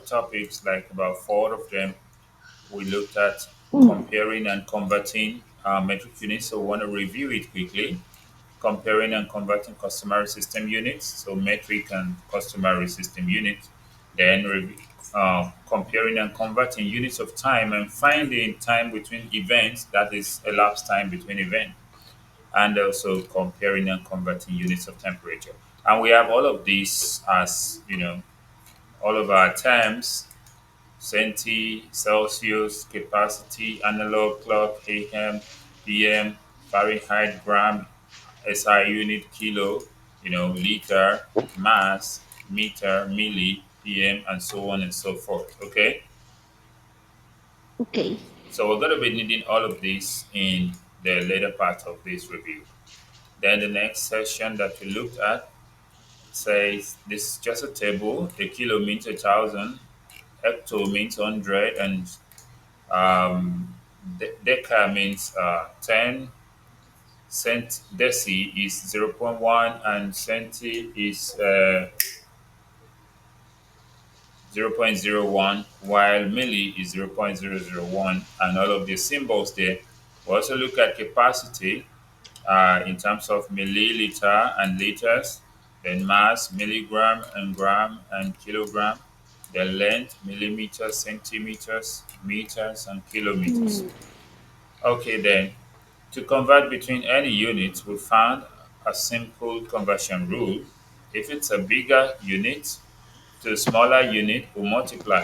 topics, like about four of them. We looked at Mm. comparing and converting metric units. So we want to review it quickly. Comparing and converting customary system units, so metric and customary system units. Then comparing and converting units of time and finding time between events, that is elapsed time between events, and also comparing and converting units of temperature. And we have all of these as, all of our terms: centi, Celsius, capacity, analog clock, AM, PM, Fahrenheit, gram, SI unit, kilo, liter, mass, meter, milli, PM, and so on and so forth. Okay, Okay. so we're going to be needing all of these in the later part of this review. Then the next session that we looked at says this is just a table. A kilo means 1,000, hecto means 100, and deca means 10. Cent deci is zero point 0.1, and centi is 0.01, while milli is 0.001, and all of the symbols there. We also look at capacity in terms of milliliter and liters, then mass, milligram and gram and kilogram, then length, millimeters, centimeters, meters, and kilometers. Mm. Okay, then to convert between any units, we found a simple conversion rule. If it's a bigger unit to a smaller unit, we multiply.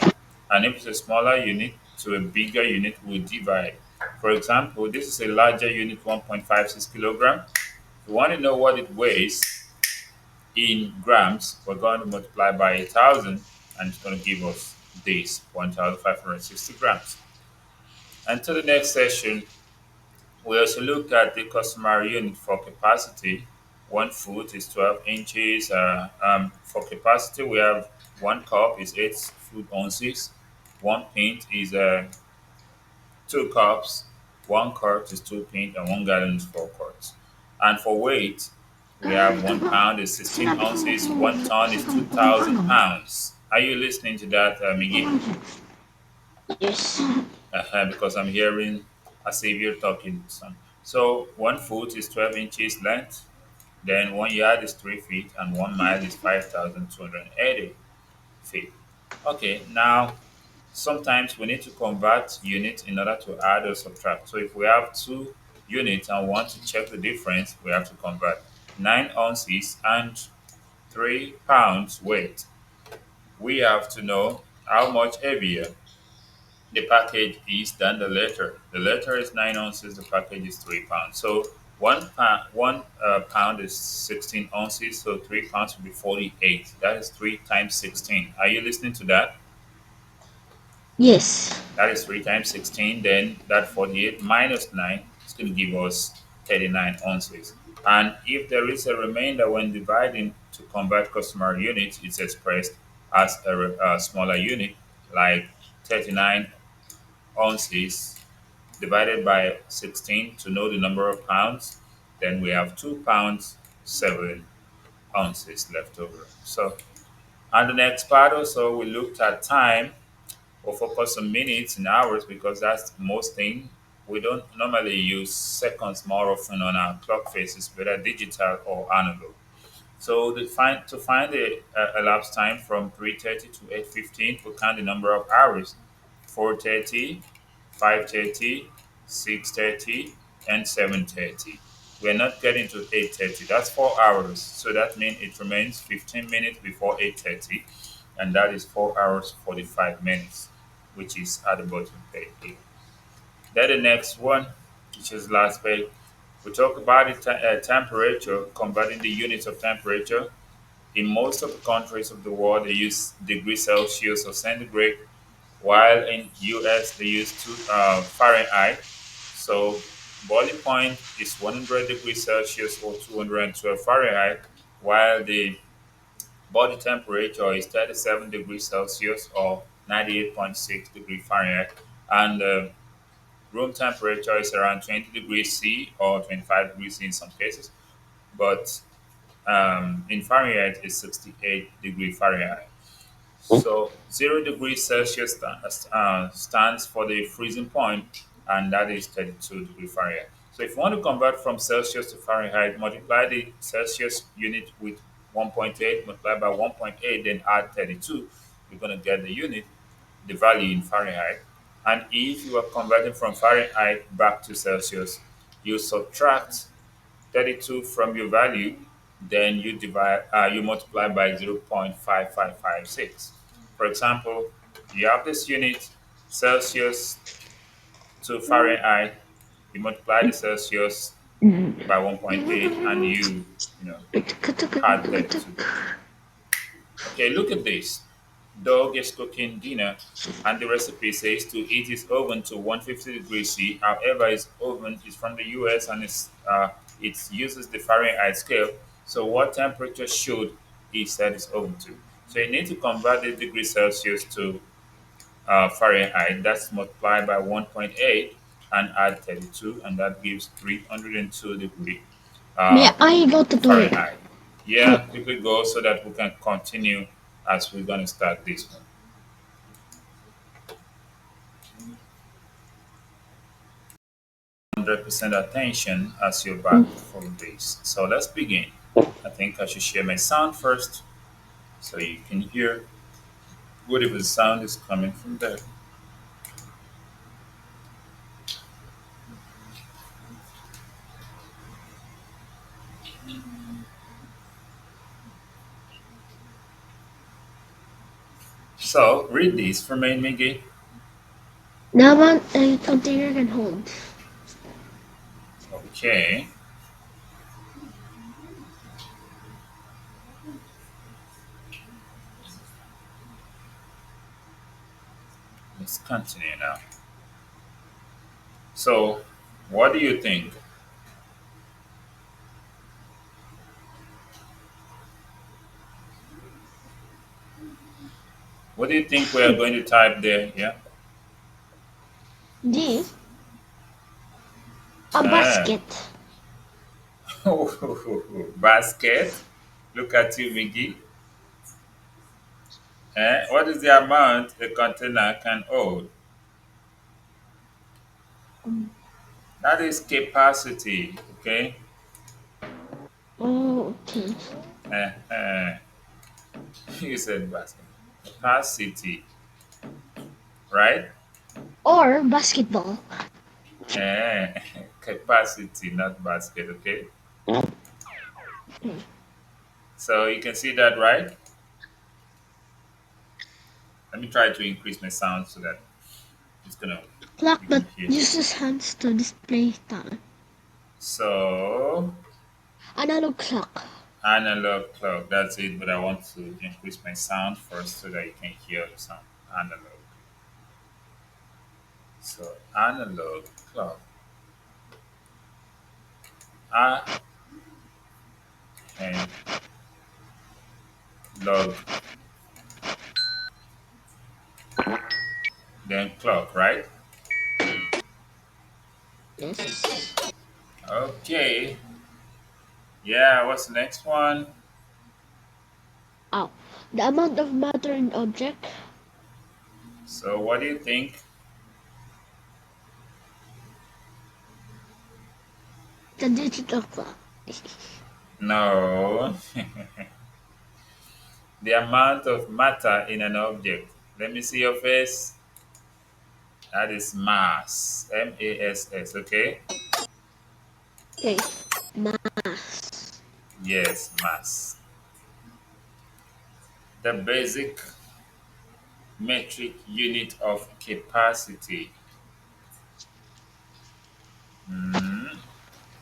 And if it's a smaller unit to a bigger unit, we divide. For example, this is a larger unit, 1.56 kilogram. If we want to know what it weighs in grams, we're going to multiply by 1,000, and it's going to give us this 1,560 grams. And to the next session, we also look at the customary unit for capacity. 1 foot is 12 inches. For capacity, we have 1 cup is 8 food ounces. 1 pint is 2 cups. 1 quart is 2 pint, and 1 gallon is 4 quarts. And for weight, we have 1 pound is 16 ounces. 1 ton is 2,000 pounds. Are you listening to that, Miggy? Yes. Because I'm hearing a savior talking. So 1 foot is 12 inches length, then 1 yard is 3 feet, and 1 mile is 5,280 feet. Okay, now sometimes we need to convert units in order to add or subtract. So if we have two units and want to check the difference, we have to convert 9 ounces and 3 pounds weight. We have to know how much heavier the package is than the letter. The letter is 9 ounces, the package is 3 pounds. So one pound is 16 ounces, so 3 pounds will be 48. That is 3 times 16. Are you listening to that? Yes. That is 3 times 16. Then that 48 minus 9 is going to give us 39 ounces. And if there is a remainder when dividing to convert customer units, it's expressed as a smaller unit, like 39 ounces divided by 16 to know the number of pounds. Then we have 2 pounds 7 ounces left over. So on the next part also, we looked at time. We'll focus on minutes and hours because that's most thing. We don't normally use seconds more often on our clock faces, whether digital or analog. So to find the elapsed time from 3:30 to 8:15, we count the number of hours: 4:30, 5:30, 6:30, and 7:30. We're not getting to 8:30. That's 4 hours. So that means it remains 15 minutes before 8:30, and that is 4 hours 45 minutes, which is at the bottom page here. Then the next one, which is last page, we talk about the temperature, converting the units of temperature. In most of the countries of the world, they use degrees Celsius or centigrade, while in US they use Fahrenheit. So boiling point is 100 degrees Celsius or 212 Fahrenheit, while the body temperature is 37 degrees Celsius or 98.6 degrees Fahrenheit, and room temperature is around 20 degrees C or 25 degrees C in some cases, but in Fahrenheit it's 68 degree Fahrenheit. So 0 degrees Celsius stands for the freezing point, and that is 32 degrees Fahrenheit. So if you want to convert from Celsius to Fahrenheit, multiply the Celsius unit with 1.8, multiply by 1.8, then add 32. You're going to get the unit, the value in Fahrenheit. And if you are converting from Fahrenheit back to Celsius, you subtract 32 from your value, then you multiply by 0.5556. For example, you have this unit, Celsius to Fahrenheit, you multiply the Celsius by 1.8 and you know, add 32. Okay, look at this. Dog is cooking dinner, and the recipe says to heat his oven to 150 degrees C. However, his oven is from the US and it uses the Fahrenheit scale. So, what temperature should he set his oven to? So, you need to convert the degree Celsius to Fahrenheit. That's multiplied by 1.8 and add 32, and that gives 302 degree May uh, I go to toilet? Fahrenheit. Yeah, quickly go so that we can continue as we're going to start this one. 100% attention as you're back for this. So let's begin. I think I should share my sound first so you can hear whatever the sound is coming from there. So read this for me, Miggy. The amount a container can hold. Okay, let's continue now. So, what do you think? What do you think we are going to type there? Yeah. D. A Ah. basket. Basket. Look at you, Miggy. What is the amount a container can hold? That is capacity. Okay. Oh, okay. Uh, you said basket. Capacity, right? Or basketball. Eh, capacity, not basket. Okay. Okay. So you can see that, right? Let me try to increase my sound so that it's gonna Clock you that can hear. uses hands to display time. So Analog clock. analog clock. That's it. But I want to increase my sound first so that you can hear the sound. Analog. So analog clock. A and log, then clock, right? Yes. Okay. Yeah. What's the next one? Oh. The amount of matter in object. So what do you think? The digital clock. No. The amount of matter in an object. Let me see your face. That is mass. MASS. Okay. Okay. Mass. Yes, mass. The basic metric unit of capacity. Hmm.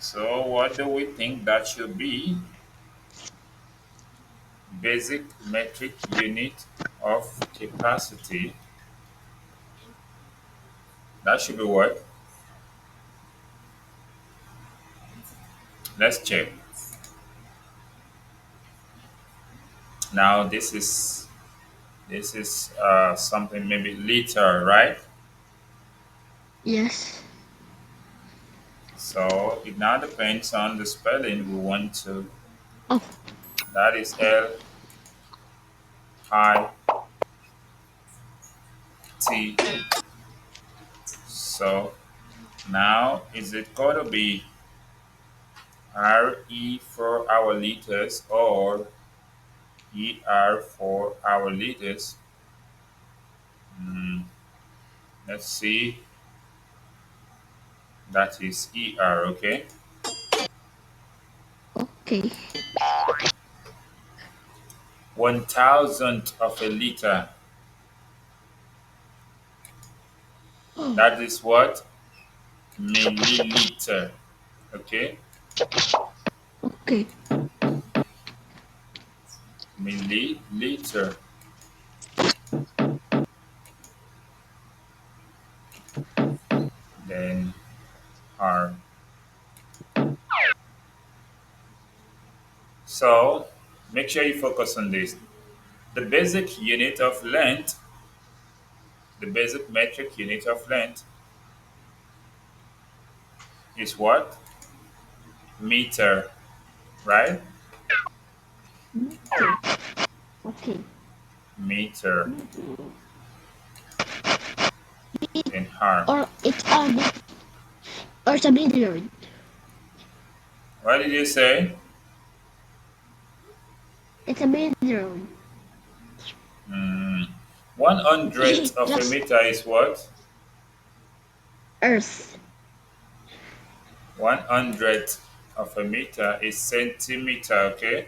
So, what do we think that should be? Basic metric unit of capacity. That should be what? Let's check. Now, this is something maybe liter, right? Yes. So it now depends on the spelling we want to. Oh. That is L I T. So now is it going to be RE for our liters or ER for our liters? Hmm, let's see. That is ER, okay? Okay. 1,000th of a liter. Oh, That is what? Milliliter. Okay? okay. Milliliter. Then R. So make sure you focus on this. The basic unit of length, the basic metric unit of length is what? Meter, right? Okay. Okay. Meter in R. Or it's a million. What did you say? It's a million. Hmm. 100th of a Just meter is what? Earth. 100th of a meter is centimeter, okay?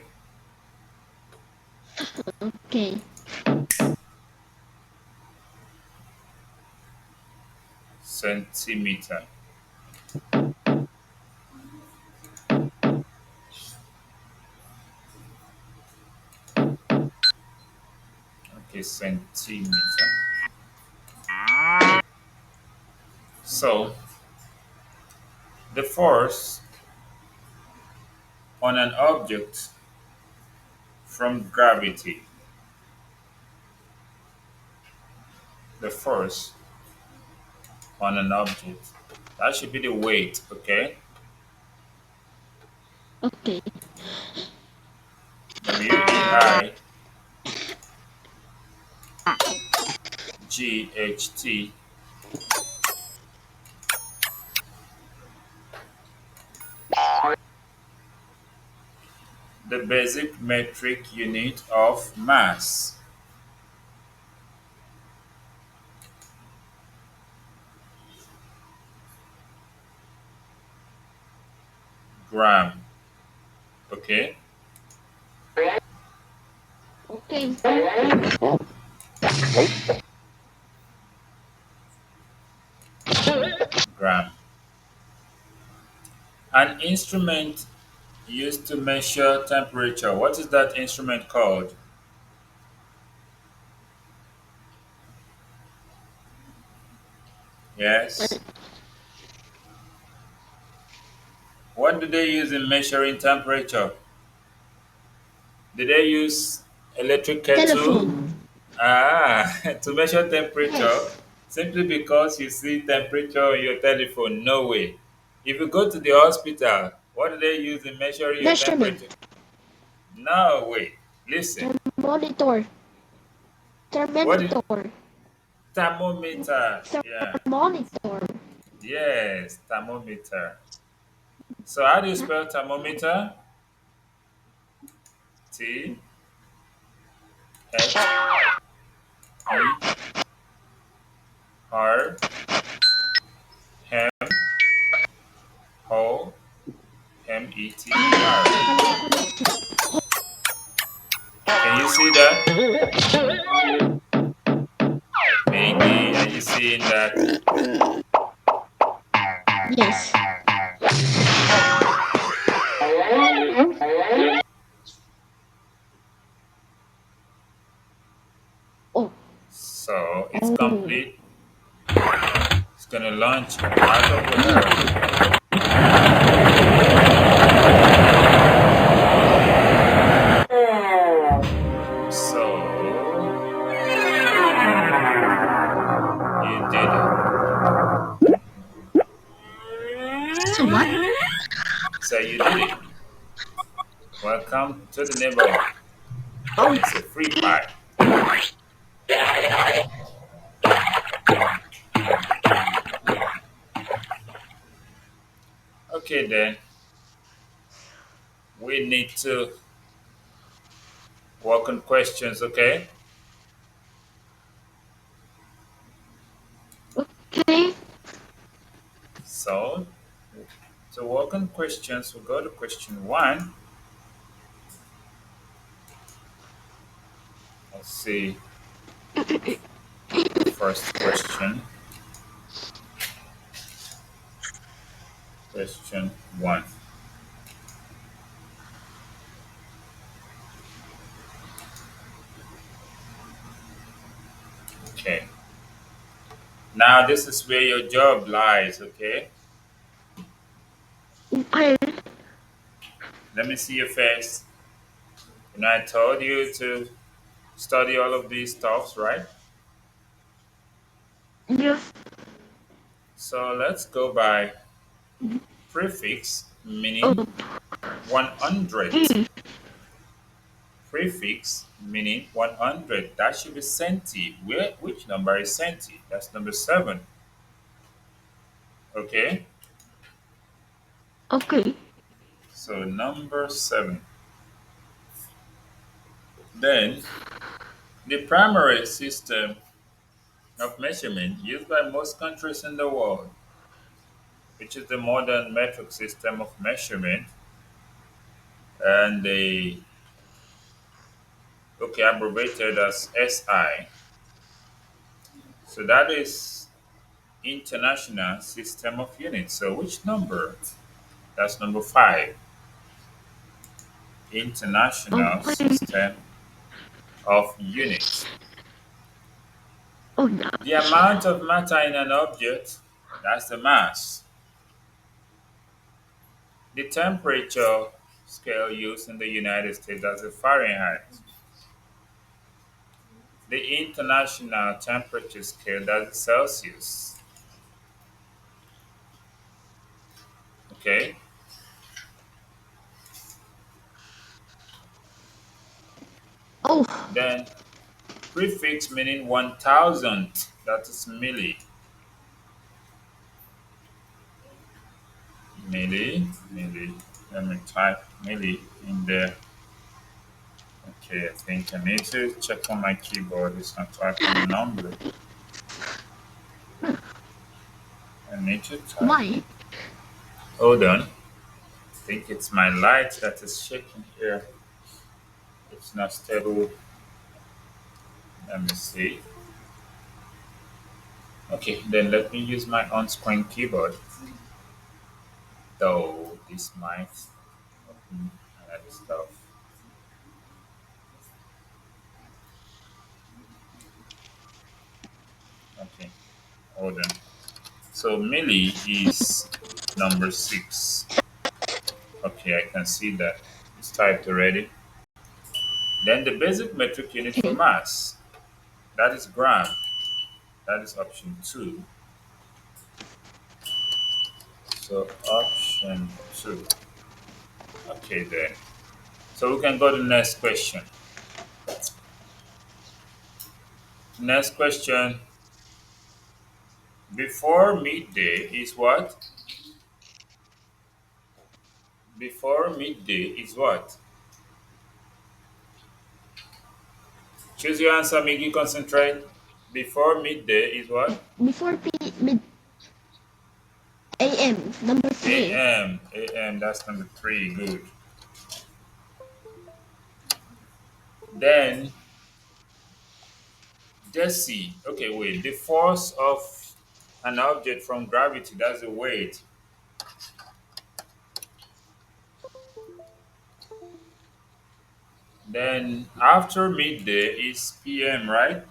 Okay. Centimeter. Okay, centimeter. So the force on an object from gravity, the force on an object, that should be the weight, okay? Okay. WEIGHT, the basic metric unit of mass, gram, okay? Okay. Gram. An instrument used to measure temperature. What is that instrument called? Yes. What do they use in measuring temperature? Did they use electric kettle? Telephone. Ah, to measure temperature Yes. simply because you see temperature on your telephone. No way. If you go to the hospital, what do they use in measuring your Measurement. temperature? No way. Listen. Monitor. What is Thermometer. thermometer? Yeah. Thermometer. Yes, thermometer. So how do you spell thermometer? T H E R M O METER. Can you see that? Maggie, are you seeing that? Yes. Oh. So it's Oh. complete. It's gonna launch out of the earth. So you did it. So what? So you did it. Welcome to the neighborhood. Oh. It's a free pie. Okay, then we need to work on questions, okay? Okay. So, to work on questions, we'll go to question one. Let's see the first question. Question one. Okay. Now, this is where your job lies, okay? Okay. Let me see your face. I told you to study all of these stuffs, right? Yeah. So let's go by prefix, Oh. meaning 100. Mm. Prefix, meaning 100. That should be centi. Which number is centi? That's number 7. Okay? Okay. So number 7. Then, the primary system of measurement used by most countries in the world, which is the modern metric system of measurement, and they okay abbreviated as SI. So that is International System of Units. So which number? That's number 5. International Okay. System of Units. Oh, The nice. amount of matter in an object, that's the mass. The temperature scale used in the United States, that's the Fahrenheit. The international temperature scale, that's the Celsius. Okay. Oh, Then prefix meaning 1000, that is milli. Milli. Let me type milli in there. Okay, I think I need to check on my keyboard. It's not typing a number. I need to type. why? Hold on. I think it's my light that is shaking here. It's not stable. Let me see. Okay, then let me use my on-screen keyboard. Though this might open other stuff. Okay, hold on. So milli is number 6. Okay, I can see that. It's typed already. Then the basic metric unit for Okay. mass. That is gram. That is option 2. So option 2. Okay then. So we can go to the next question. Next question. Before midday is what? Before midday is what? Choose your answer, Miggy. Concentrate. Before midday is what? Before mid AM, number 3. AM. AM. That's number 3. Good. Then deci. Okay, wait. The force of an object from gravity. That's the weight. Then after midday is PM, right?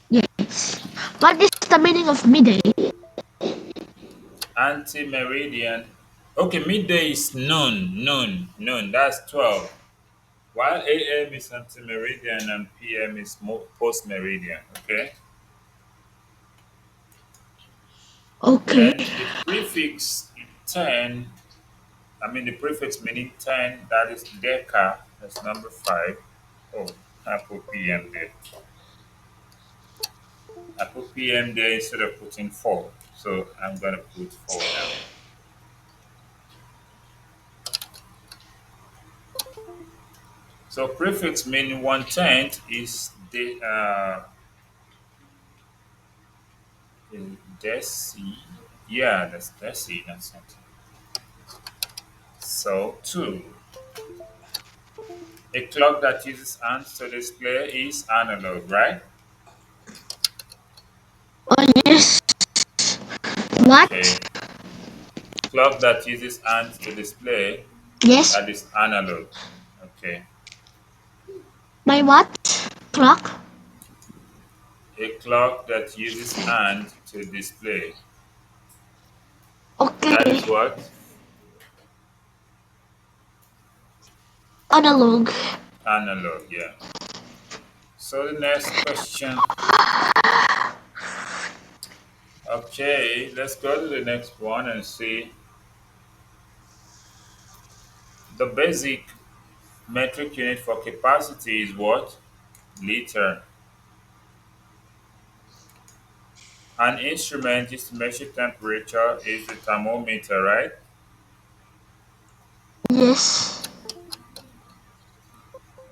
Yes. What is the meaning of midday? Anti-meridian. Okay, midday is noon. Noon. That's 12. While AM is anti-meridian and PM is post-meridian. Okay. Okay. Then the prefix 10. The prefix meaning 10. That is deca. That's number 5. Oh, I put PM there. I put PM there instead of putting 4. So I'm gonna put 4 now. So prefix meaning 1/10 is the deci. Yeah, that's deci. That's something. So 2. A clock that uses hands to display is analog, right? Oh, yes. What? Okay. Clock that uses hands to display, Yes. that is analog. Okay. My what? Clock? A clock that uses hand to display, that Okay. is what? Analog. Analog, yeah. So the next question. Okay, let's go to the next one and see. The basic metric unit for capacity is what? Liter. An instrument used to measure temperature is the thermometer, right? Yes.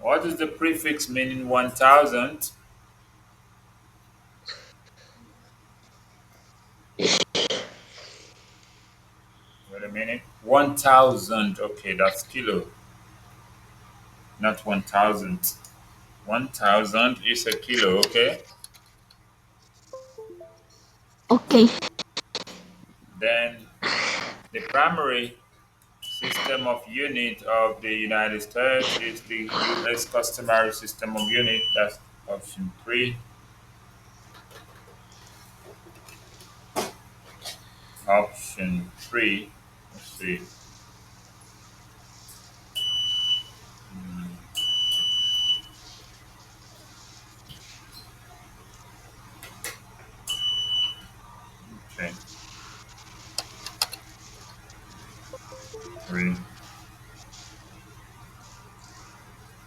What is the prefix meaning 1000? Wait a minute. 1000. Okay, that's kilo, not 1000. 1000 is a kilo, okay? Okay. Then the primary system of unit of the United States is the U.S. Customary System of Unit. That's option 3. Option 3. Let's see. Okay, 3.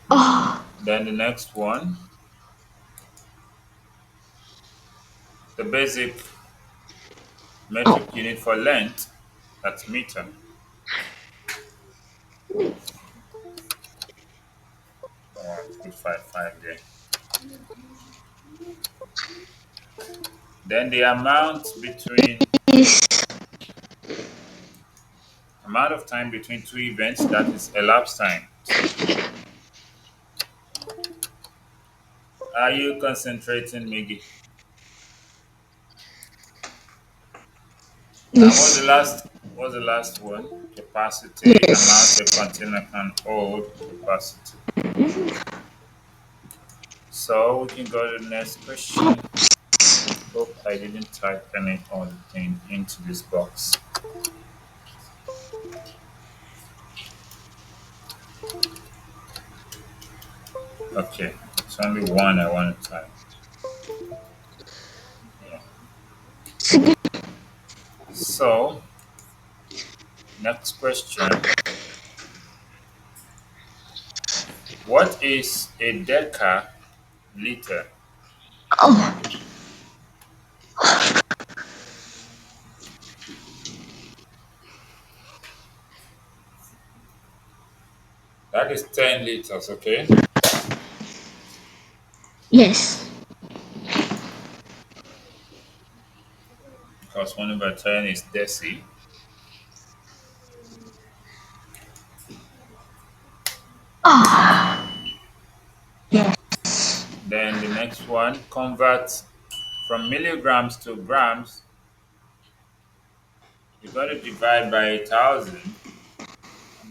Oh, Then the next one, the basic oh, metric unit for length, that's meter. Oh, I put 5 there. Then the yes. amount of time between two events, that is elapsed time. Are you concentrating, Miggy? And Yes. what's the last one? Capacity, amount Yes. a container can hold, capacity. So we can go to the next question. Hope I didn't type any other thing into this box. Okay, it's only one I want to type. Yeah. Sige. So next question. What is a decaliter? Oh, That is 10 liters, okay? yes. Because 1/10 is deci. Ah, yes. Then the next one, convert from milligrams to grams. You're going to divide by 1,000.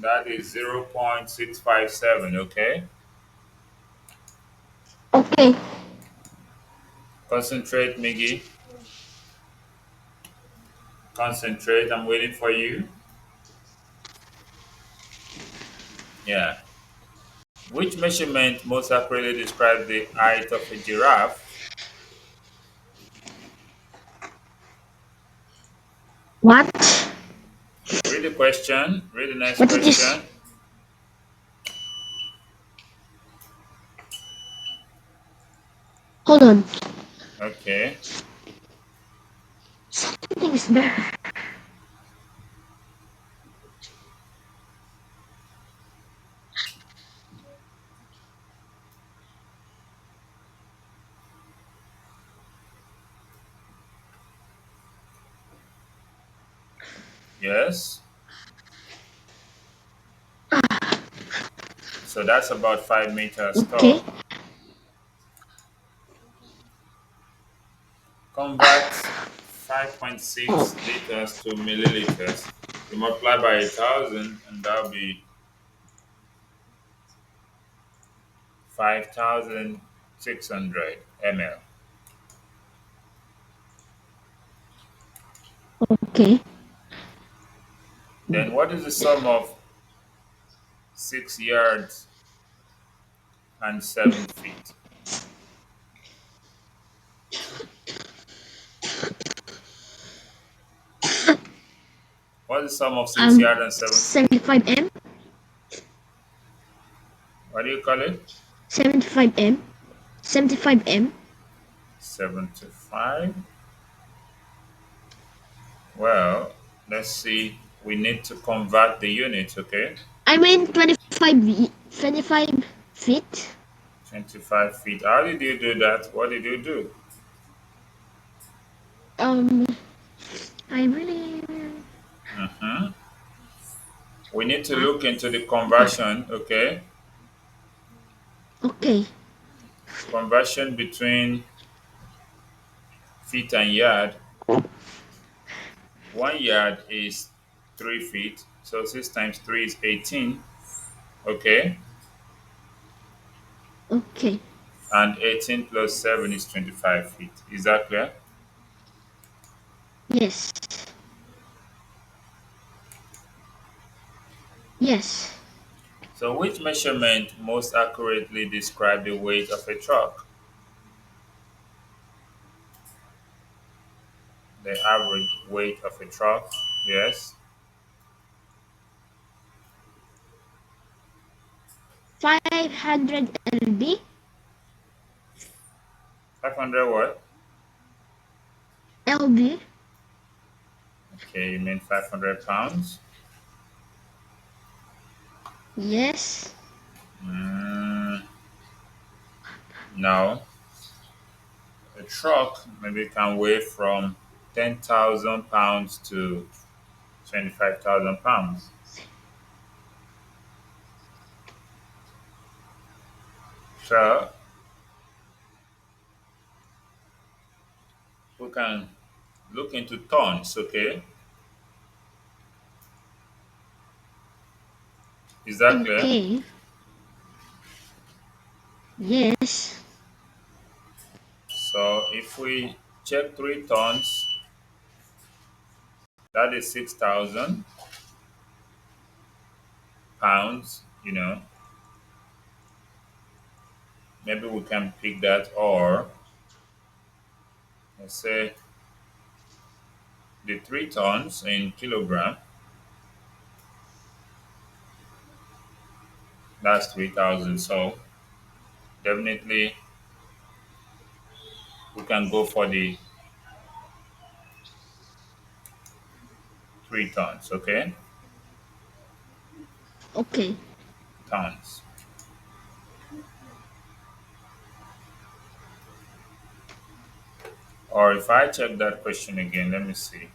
That is 0.657, okay? Okay. Concentrate, Miggy. Concentrate. I'm waiting for you. Yeah. Which measurement most accurately describes the height of a giraffe? What? Read the question. Read the next What is this? question. Hold on. Okay. Something is there. Yes. So that's about 5 meters Okay. tall. Convert Oh, 5.6 liters to milliliters. You multiply by 1,000, and that'll be 5,600 ml. okay. Then what is the sum of 6 yards and 7 feet? What is the sum of six Um, yards and 7 feet? 75 m. What do you call it? 75 m. 75 m. 75. Well, let's see. We need to convert the units, okay? I mean 25 feet. 25 feet. How did you do that? What did you do? Um, I really. Mhm. We need to Ah, look into the ah, conversion, okay? okay. Conversion between feet and yard. 1 yard is 3 feet. So 6 times 3 is 18, okay? Okay. And 18 plus 7 is 25 feet. Is that clear? Yes. Yes. So which measurement most accurately describe the weight of a truck? The average weight of a truck? Yes. 500 lb. 500 what? lb. Okay, you mean 500 pounds? Yes. Mm, no. A truck maybe can weigh from 10,000 pounds to 25,000 pounds. So we can look into tons, okay? Is that clear? Okay. Yes. So if we check 3 tons, that is 6,000 pounds, maybe we can pick that, or let's say the 3 tons in kilogram, that's 3,000. So definitely we can go for the 3 tons, okay? Okay. Tons. Or if I check that question again, let me see.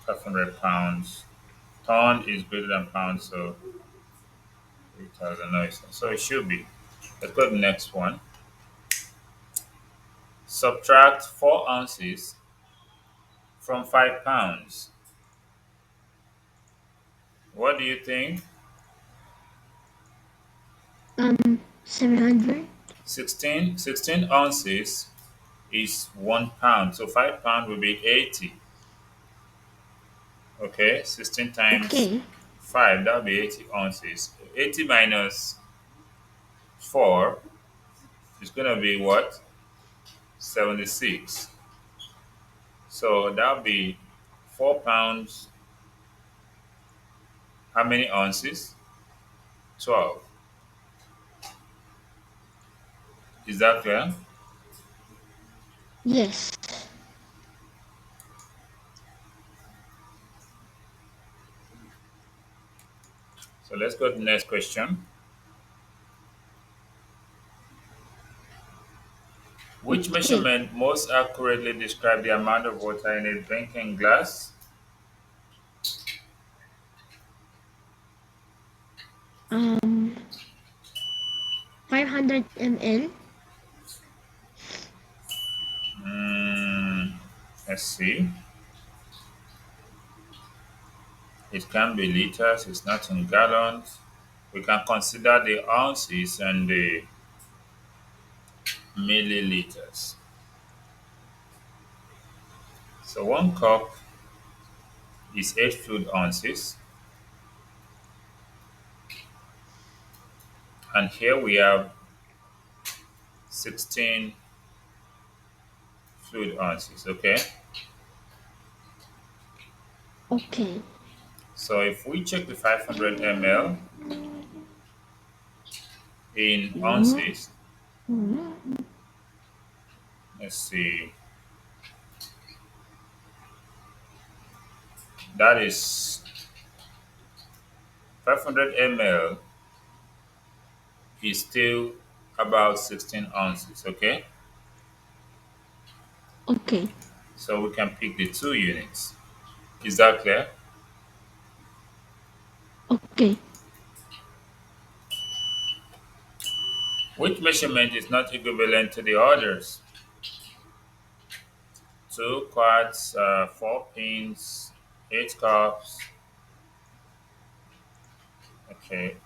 500 pounds. Ton is bigger than pound, so 3,000. No, so it should be. Let's go to the next one. Subtract 4 ounces from 5 pounds. What do you think? 700. 16 ounces is 1 pound. So 5 pounds will be 80. Okay, 16 times Okay. 5, that will be 80 ounces. 80 minus 4 is going to be what? 76. So that will be 4 pounds. How many ounces? 12. Is that clear? Yes. So let's go to the next question. Which Okay. measurement most accurately describe the amount of water in a drinking glass? Um, 500 ml. Mm, let's see. It can be liters, it's not in gallons. We can consider the ounces and the milliliters. So one cup is 8 fluid ounces, and here we have 16 fluid ounces. Okay, Okay. so if we check the 500 ml in ounces, let's see, that is 500 ml is still about 16 ounces. Okay, Okay. so we can pick the two units. Is that clear? Okay. Which measurement is not equivalent to the others? Two quarts, 4 pins, 8 cups, okay,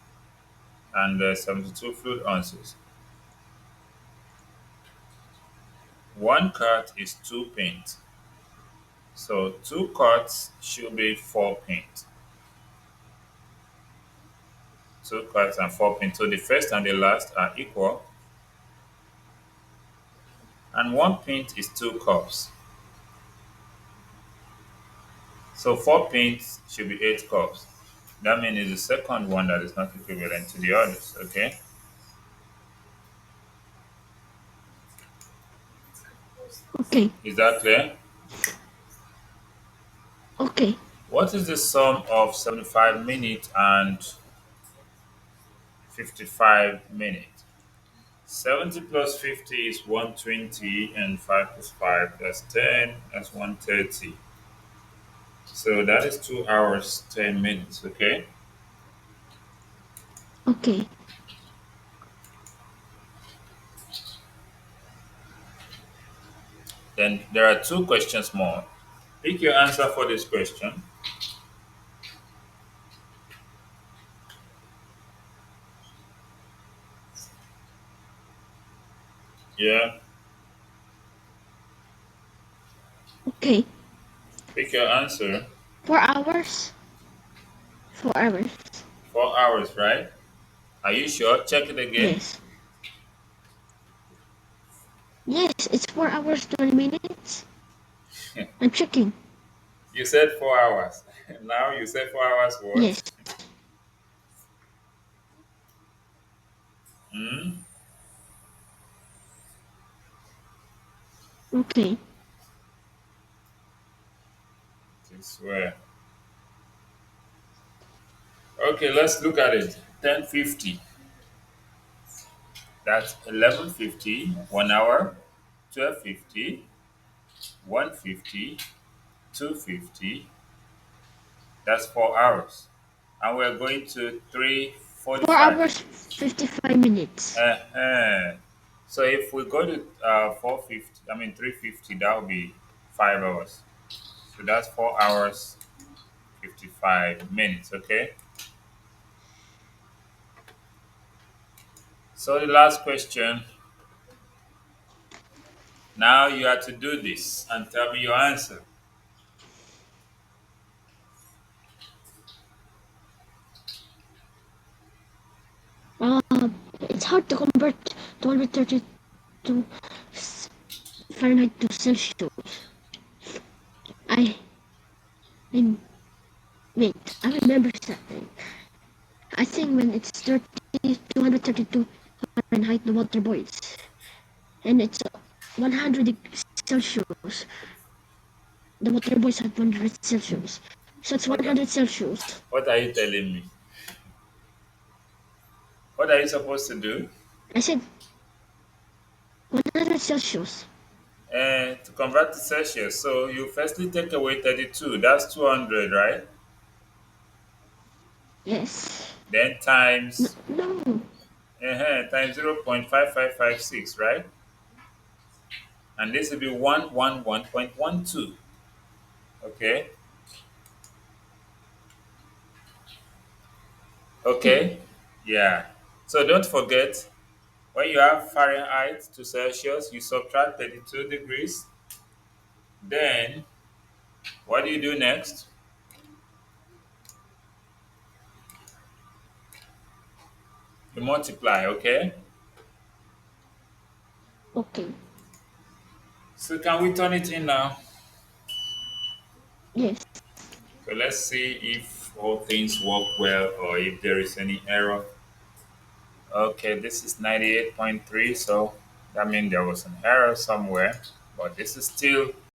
and 72 fluid ounces. One quart is 2 pins, so 2 quarts should be 4 pins. 2 quarts and 4 pins. So the first and the last are equal, and 1 pint is 2 cups. So 4 pins should be 8 cups. That means it's the second one that is not equivalent to the others. Okay, Okay. is that clear? Okay. What is the sum of 75 minutes and 55 minutes? 70 plus 50 is 120, and 5 plus 5, that's 10, that's 130. So that is 2 hours, 10 minutes, okay? Okay. Then there are two questions more. Pick your answer for this question. Yeah, Okay. pick your answer. 4 hours. 4 hours. 4 hours, right? Are you sure? Check it again. Yes. Yes, it's 4 hours, 20 minutes. I'm checking. You said 4 hours. Now you said 4 hours Yes. what? Hmm? Okay. This way. Okay, let's look at it. 10:50. That's 11:50, 1 hour, 12:50, 1:50, 2:50. That's 4 hours. And we're going to 4 3:45. hours, 55 minutes. Uh-huh. So if we go to 4:50, I mean 3:50, that would be 5 hours. So that's 4 hours, 55 minutes, okay? So the last question. Now you have to do this and tell me your answer. Uh, it's hard to convert 232 Fahrenheit to Celsius. I, I, wait, I remember something. I think when it's 232 Fahrenheit, the water boils. And it's 100 Celsius. The water boils at 100 Celsius. So it's What are, 100 Celsius. what are you telling me? What are you supposed to do? I said 100 Celsius. To convert to Celsius, so you firstly take away 32, that's 200, right? Yes. Then No, times no. times 0.5556, right? And this will be 111.12. Okay. Yeah. Okay. Yeah. So don't forget, when you have Fahrenheit to Celsius, you subtract 32 degrees. Then what do you do next? You multiply, okay? Okay. So can we turn it in now? Yes. So let's see if all things work well or if there is any error. Okay, this is 98.3, so that means there was an error somewhere, but this is still